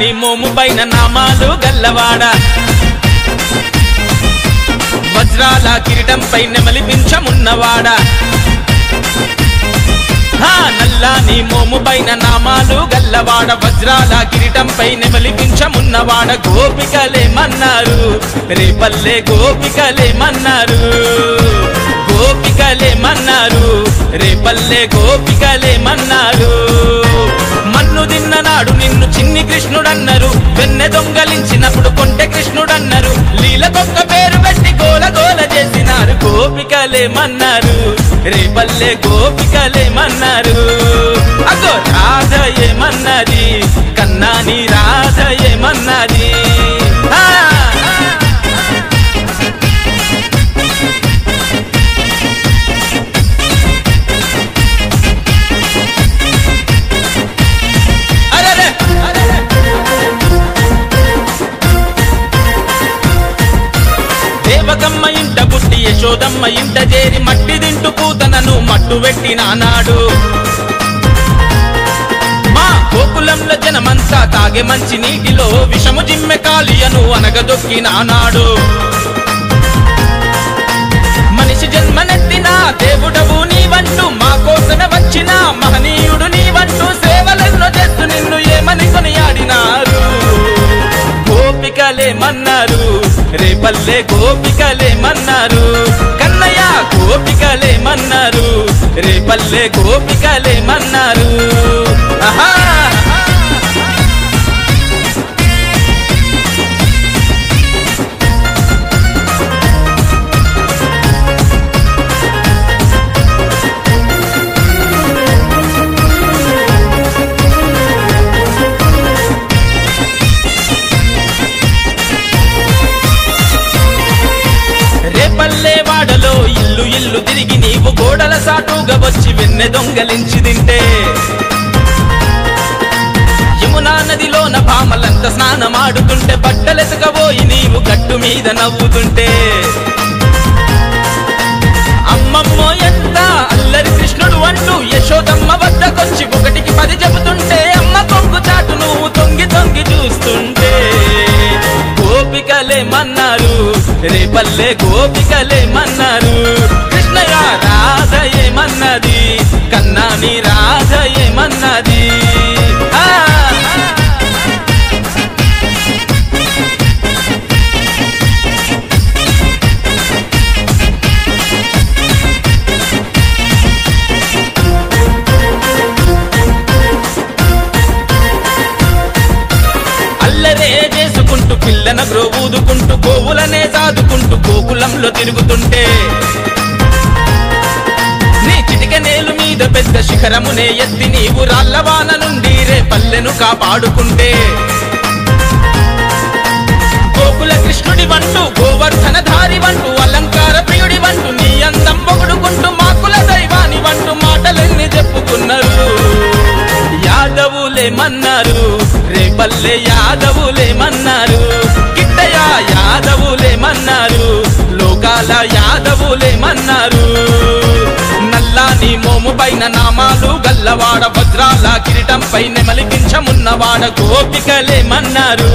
నల్లాని మోము పైన నామాలు గల్లవాడ వజ్రాల కిరీటం పై నెమలి పింఛమున్నవాడ నల్లాని మోము పైన నామాలు గల్లవాడ వజ్రాల కిరీటం పై నెమలి పింఛమున్నవాడ గోపికలేమన్నారు రేపల్లె గోపికలేమన్నారు గోపికలేమన్నారు రేపల్లె గోపికలేమన్నారు మన్ను తిన్ననాడు నిన్ను చిన్ని కృష్ణుడన్నారు వెన్నె దొంగలించినప్పుడు కొంటె కృష్ణుడన్నారు లీలకొక్క పేరు పెట్టి గోల గోల చేసినారు గోపికలేమన్నారు రేపల్లె గోపికలేమన్నారు అగో రాధ ఏమన్నది కన్నాని రాధ ఏమన్నది దేవకమ్మ ఇంట పుట్టి యశోదమ్మ ఇంట చేరి మట్టి దింటు పూతనను మట్టు పెట్టినానాడు మా గోకులంలో జనమంతా తాగే మంచి నీటిలో విషము జిమ్మె కాళియను అనగదొక్కినానాడు మనిషి జన్మనెత్తిన దేవుడవు నీవంటూ మా కోసమే వచ్చిన మహనీయుడు నీవంటూ సేవలెన్నో చేస్తూ నిన్ను ఏమని కొనియాడినారు గోపికలేమన్నారు రేపల్లె గోపికలేమన్నారు కన్నయ్య గోపికలేమన్నారు రేపల్లె గోపికలేమన్నారు ఆహా రేపల్లె వాడలో ఇల్లు ఇల్లు తిరిగి నీవు గోడల సాటుగా వచ్చి వెన్నె దొంగలించి తింటే యమునా నదిలోన భామలంత స్నానమాడుతుంటే బట్టలెతకబోయి నీవు గట్టు మీద నవ్వుతుంటే అమ్మమ్మో ఎంత అల్లరి కృష్ణుడు అంటూ యశోదమ్మ వద్దకొచ్చి ఒకటికి 10 చెబుతుంటే అమ్మ కొంగు చాటు నువ్వు తొంగి తొంగి చూస్తుంటే గోపికలేమన్నారు రేపల్లె గోపికలేమన్నారు కృష్ణయ్య రాధ ఏమన్నది కన్నాని రాధ ఏమన్నది అల్లరే చేసుకుంటూ పిల్లన గ్రోవూదుకుంటూ గోవులనే సాదుకుంటూ గోకులంలో తిరుగుతుంటే నీ చిటిక నేలు మీద పెద్ద శిఖరమునే ఎత్తి నీవు రాళ్ళవాన నుండి రేపల్లెను కాపాడుకుంటే గోకుల కృష్ణుడి వంటూ గోవర్ధన ధారి వంటూ అలంకార ప్రియుడి వంటూ నీ అందం పొగుడుకుంటూ మాకుల దైవాని వంటూ మాటలెన్ని చెప్పుకున్నారు యాదవులేమన్నారు రేపల్లె యాదవులేమన్నారు కిట్టయ్య యాదవులేమన్నారు లోకాల యాదవులేమన్నారు నల్లాని మోము పైన నామాలు గల్లవాడ వజ్రాల కిరీటం పై నెమలి పింఛమున్నవాడ గోపికలేమన్నారు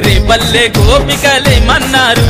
రేపల్లె గోపికలేమన్నారు